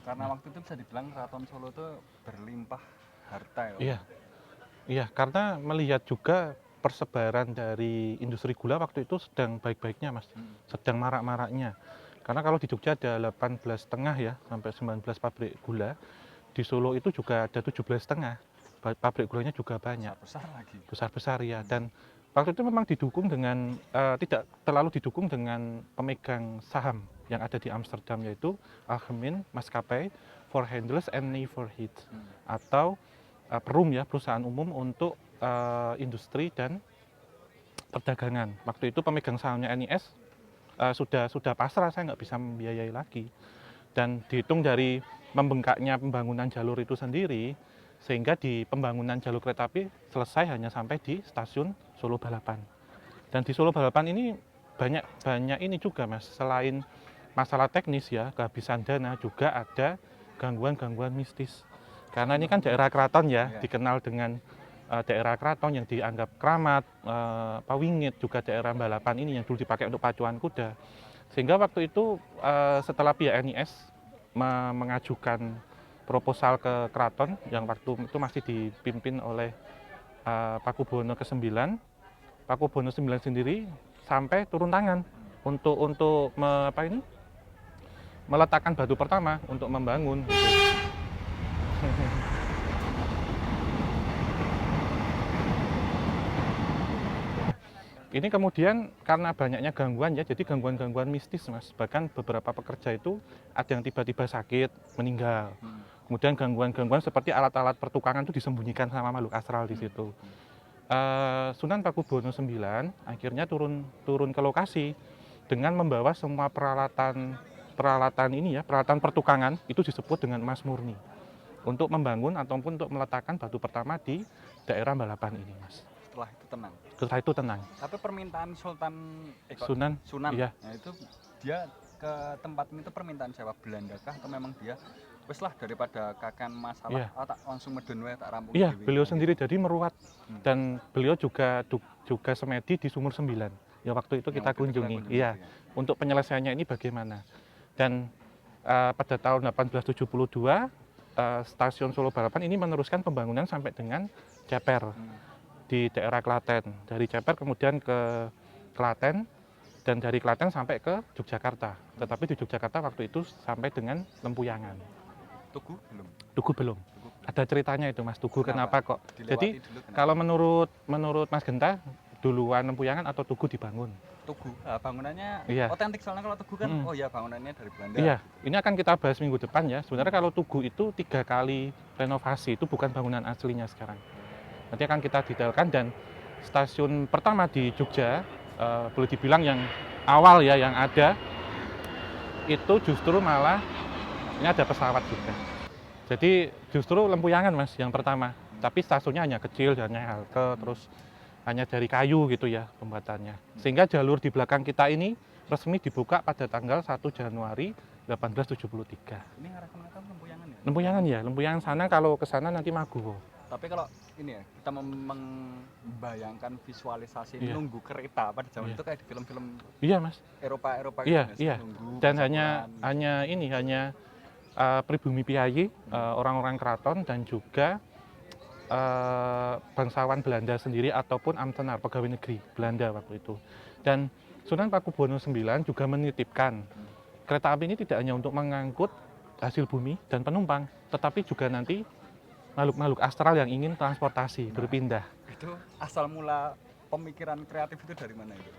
Karena waktu itu bisa dibilang Keraton Solo itu berlimpah harta ya. Iya, iya, karena melihat juga persebaran dari industri gula waktu itu sedang baik-baiknya, Mas. Sedang marak-maraknya. Karena kalau di Jogja ada 18,5 ya, sampai 19 pabrik gula. Di Solo itu juga ada 17,5. Pabrik gulanya juga banyak. Besar-besar lagi. Besar-besar ya. Dan waktu itu memang didukung dengan, tidak terlalu didukung dengan pemegang saham yang ada di Amsterdam, yaitu Algemeen Maskapai Voorhandels en Nijverheid, atau Perum ya, perusahaan umum untuk industri dan perdagangan. Waktu itu pemegang sahamnya NIS sudah pasrah, saya nggak bisa membiayai lagi. Dan dihitung dari membengkaknya pembangunan jalur itu sendiri, sehingga di pembangunan jalur kereta api selesai hanya sampai di stasiun Solo Balapan. Dan di Solo Balapan ini banyak ini juga, Mas, selain masalah teknis ya, kehabisan dana, juga ada gangguan-gangguan mistis. Karena ini kan daerah keraton ya, dikenal dengan daerah keraton yang dianggap keramat, Pawingit, juga daerah balapan ini yang dulu dipakai untuk pacuan kuda. Sehingga waktu itu setelah pihak NIS mengajukan proposal ke keraton yang waktu itu masih dipimpin oleh Pakubuwono ke-9, Pakubuwono ke-9 sendiri sampai turun tangan untuk meletakkan batu pertama untuk membangun. Ini kemudian karena banyaknya gangguan ya, jadi gangguan-gangguan mistis, Mas. Bahkan beberapa pekerja itu ada yang tiba-tiba sakit, meninggal. Kemudian gangguan-gangguan seperti alat-alat pertukangan itu disembunyikan sama makhluk astral di situ. Sunan Pakubuwono IX akhirnya turun ke lokasi dengan membawa semua peralatan ini ya, peralatan pertukangan itu disebut dengan emas murni untuk membangun ataupun untuk meletakkan batu pertama di daerah Balapan ini, Mas. Setelah itu tenang. Setelah itu tenang. Tapi permintaan Sunan, iya. Nah itu dia ke tempat ini tuh permintaan siapa, Belanda kah atau memang dia wes lah daripada kakan masalah, Iya. tak langsung medun wae tak rampung Iya, dewe. beliau sendiri jadi meruat dan beliau juga semedi di Sumur 9. Ya waktu itu kita kunjungi. Iya, untuk penyelesaiannya ini bagaimana. Dan pada tahun 1872 stasiun Solo Balapan ini meneruskan pembangunan sampai dengan Ceper di daerah Klaten. Dari Ceper kemudian ke Klaten dan dari Klaten sampai ke Yogyakarta. Tetapi di Yogyakarta waktu itu sampai dengan Lempuyangan. Tugu belum? Tugu belum. Ada ceritanya itu, Mas, Tugu kenapa kok. Jadi kenapa? kalau menurut Mas Genta, duluan Lempuyangan atau Tugu dibangun? Tugu. Bangunannya Iya. otentik soalnya kalau Tugu kan oh ya bangunannya dari Belanda. Iya, ini akan kita bahas minggu depan ya. Sebenarnya kalau Tugu itu 3 kali renovasi, itu bukan bangunan aslinya sekarang. Nanti akan kita detailkan. Dan stasiun pertama di Jogja, boleh dibilang yang awal ya yang ada, itu justru malah ini ada pesawat juga. Jadi justru Lempuyangan, Mas, yang pertama. Tapi stasiunnya hanya kecil, hanya halte, terus hanya dari kayu gitu ya pembuatannya. Sehingga jalur di belakang kita ini resmi dibuka pada tanggal 1 Januari 1873. Ini arah kemana kan Lempuyangan ya? Lempuyangan ya, Lempuyangan sana, kalau ke sana nanti Maguwo. Tapi kalau ini ya, kita membayangkan visualisasi Iya. nunggu kereta pada zaman Iya. itu kayak di film-film Iya, Mas. Eropa Iya, gitu, iya. nunggu Dan percampuran. hanya pribumi piyayi, orang-orang keraton dan juga bangsawan Belanda sendiri ataupun Ambtenar, pegawai negeri Belanda waktu itu. Dan Sunan Pakubuwono IX juga menitipkan kereta api ini tidak hanya untuk mengangkut hasil bumi dan penumpang, tetapi juga nanti makhluk-makhluk astral yang ingin transportasi, berpindah. Itu asal mula pemikiran kreatif itu dari mana itu?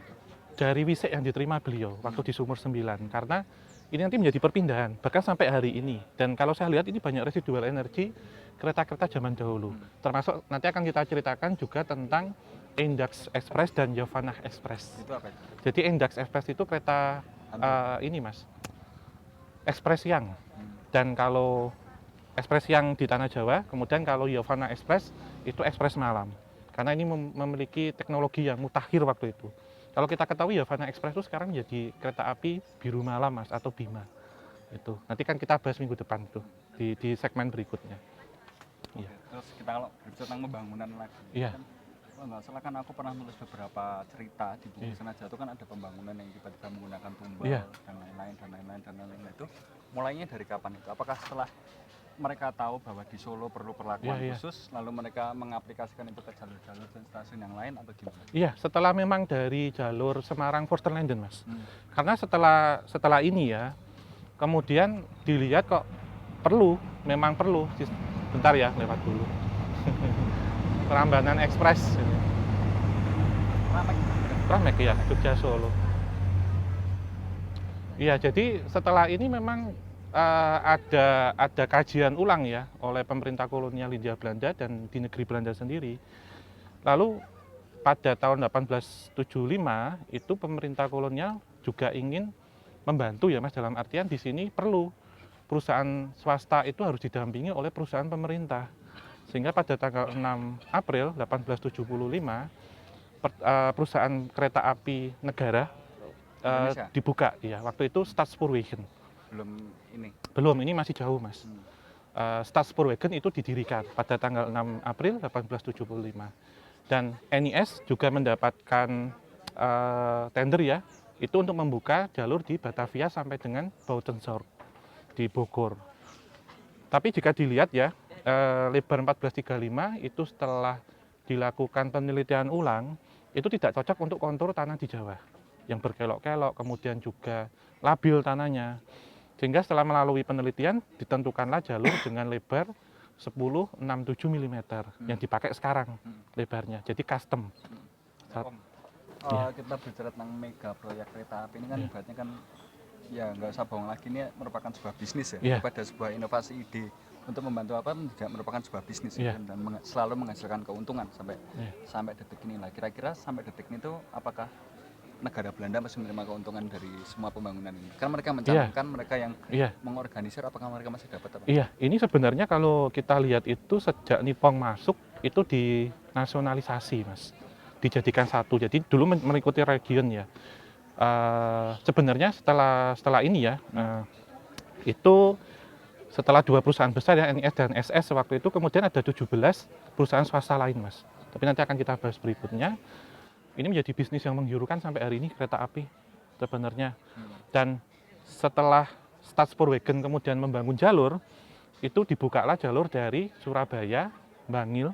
Dari wisik yang diterima beliau waktu di Sumur 9, karena ini nanti menjadi perpindahan bahkan sampai hari ini. Dan kalau saya lihat ini banyak residual energi kereta-kereta zaman dahulu, termasuk nanti akan kita ceritakan juga tentang Indax Express dan Yovanah Express. Itu apa? Jadi Indax Express itu kereta ini, Mas, ekspres siang. Dan kalau ekspres siang di Tanah Jawa, kemudian kalau Yovanah Express itu ekspres malam. Karena ini memiliki teknologi yang mutakhir waktu itu. Kalau kita ketahui Yovanah Express itu sekarang jadi kereta api biru malam, Mas, atau Bima. Itu. Nanti kan kita bahas minggu depan tuh di segmen berikutnya. Iya. Terus kita kalau berbicara tentang pembangunan lagi. Iya. Kalau nggak salah kan aku pernah nulis beberapa cerita di buku Sana Jatuh kan ada pembangunan yang tiba-tiba menggunakan tumbal dan lain-lain. Itu mulainya dari kapan itu? Apakah setelah mereka tahu bahwa di Solo perlu perlakuan Iya, iya. khusus, lalu mereka mengaplikasikan itu ke jalur-jalur dan stasiun yang lain atau gimana? Iya, setelah memang dari jalur Semarang Forsterlanden, Mas. Hmm. Karena setelah ini ya, kemudian dilihat kok memang perlu. Bentar ya, lewat dulu. Prambanan Express. Ramek. Ramek ya, Jogja Solo. Iya, jadi setelah ini memang ada kajian ulang ya oleh pemerintah kolonial Hindia Belanda dan di negeri Belanda sendiri. Lalu pada tahun 1875 itu pemerintah kolonial juga ingin membantu ya Mas, dalam artian di sini perlu perusahaan swasta itu harus didampingi oleh perusahaan pemerintah. Sehingga pada tanggal 6 April 1875 perusahaan kereta api negara Indonesia? dibuka ya. Waktu itu Staatspoorwegen. Belum ini. Ini masih jauh Mas. Staatspoorwegen itu didirikan pada tanggal 6 April 1875. Dan NIS juga mendapatkan tender ya, itu untuk membuka jalur di Batavia sampai dengan Buitenzorg di Bogor. Tapi jika dilihat ya, lebar 1435 itu setelah dilakukan penelitian ulang, itu tidak cocok untuk kontur tanah di Jawa yang berkelok-kelok, kemudian juga labil tanahnya. Sehingga setelah melalui penelitian, ditentukanlah jalur dengan lebar 1067 mm yang dipakai sekarang lebarnya, jadi custom. Om, kita bicara tentang mega proyek kereta api ini kan ibaratnya kan ya nggak usah bohong lagi, ini merupakan sebuah bisnis ya. Pada sebuah inovasi ide untuk membantu apa juga merupakan sebuah bisnis dan selalu menghasilkan keuntungan sampai detik ini lah. Kira-kira sampai detik ini tuh apakah negara Belanda masih menerima keuntungan dari semua pembangunan ini? Kan mereka mencantumkan, mereka yang mengorganisir, apakah mereka masih dapat apa? Iya, ini sebenarnya kalau kita lihat itu sejak Nippon masuk itu dinasionalisasi Mas, dijadikan satu. Jadi dulu mengikuti region ya. Sebenarnya setelah ini ya, itu setelah dua perusahaan besar ya, NIS dan SS waktu itu, kemudian ada 17 perusahaan swasta lain Mas. Tapi nanti akan kita bahas berikutnya. Ini menjadi bisnis yang menggiurkan sampai hari ini kereta api sebenarnya. Dan setelah Staatspoorwegen kemudian membangun jalur, itu dibukalah jalur dari Surabaya, Bangil,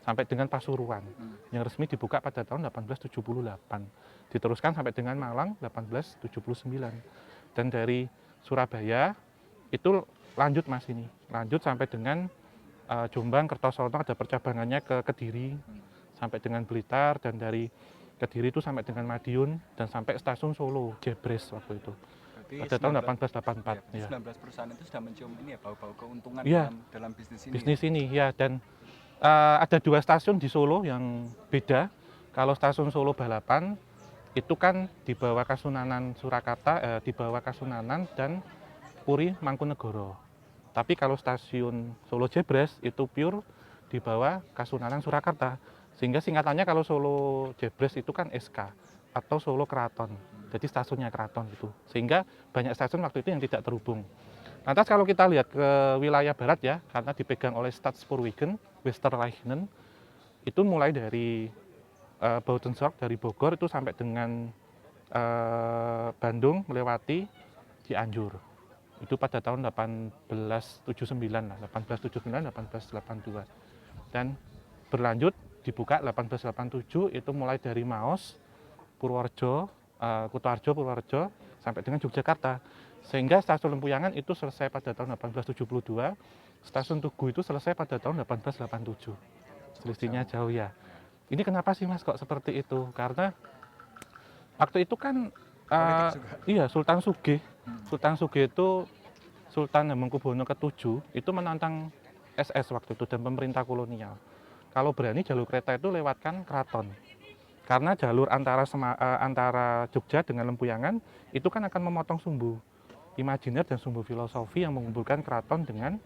sampai dengan Pasuruan. Yang resmi dibuka pada tahun 1878. Diteruskan sampai dengan Malang 1879. Dan dari Surabaya itu lanjut Mas ini. Lanjut sampai dengan Jombang, Kertosono, ada percabangannya ke Kediri, sampai dengan Blitar, dan dari Kediri itu sampai dengan Madiun, dan sampai stasiun Solo, Jebres waktu itu. Pada tahun 1884. Ya. 19 perusahaan itu sudah mencium ini ya, bau-bau keuntungan dalam bisnis ini. Bisnis ini ya, dan ada dua stasiun di Solo yang beda. Kalau stasiun Solo Balapan itu kan di bawah Kasunanan Surakarta, di bawah Kasunanan dan Puri Mangkunegoro. Tapi kalau stasiun Solo Jebres itu pure di bawah Kasunanan Surakarta. Sehingga singkatannya kalau Solo Jebres itu kan SK atau Solo Keraton. Jadi stasiunnya Keraton itu. Sehingga banyak stasiun waktu itu yang tidak terhubung. Lantas kalau kita lihat ke wilayah barat ya, karena dipegang oleh Staatspoorwegen, Westerleichen, itu mulai dari Buitenzorg dari Bogor itu sampai dengan Bandung melewati Cianjur. Itu pada tahun 1879 lah, 1879 1882. Dan berlanjut dibuka 1887 itu mulai dari Maos, Purworejo, Kutoarjo, Purworejo sampai dengan Yogyakarta. Sehingga stasiun Lempuyangan itu selesai pada tahun 1872, stasiun Tugu itu selesai pada tahun 1887. Selisihnya jauh ya. Ini kenapa sih Mas kok seperti itu? Karena waktu itu kan Sultan Sugih. Sultan Sugih itu Sultan Hamengkubuwono ke-7 itu menantang SS waktu itu dan pemerintah kolonial. Kalau berani jalur kereta itu lewatkan keraton. Karena jalur antara Jogja dengan Lempuyangan itu kan akan memotong sumbu imajiner dan sumbu filosofi yang mengumpulkan keraton dengan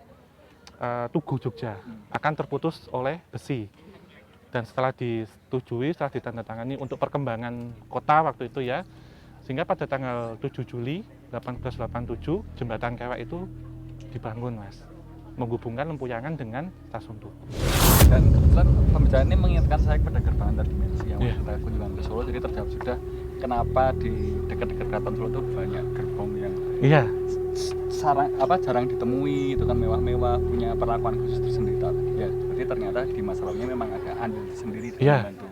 Tugu Jogja. Akan terputus oleh besi. Dan setelah disetujui, setelah ditandatangani untuk perkembangan kota waktu itu ya, sehingga pada tanggal 7 Juli 1887 jembatan Kewek itu dibangun Mas, menghubungkan Lempuyangan dengan stasiun Tugu. Dan kebetulan pembicaraan ini mengingatkan saya kepada gerbang antar dimensi yang kita kunjungan ke Solo, jadi terjawab sudah kenapa di dekat-dekat Keraton Solo itu banyak gerbong yang jarang ditemui itu kan mewah-mewah, punya perlakuan khusus tersendiri. Ya berarti ternyata di masa lalunya memang agak andil sendiri dalam membantu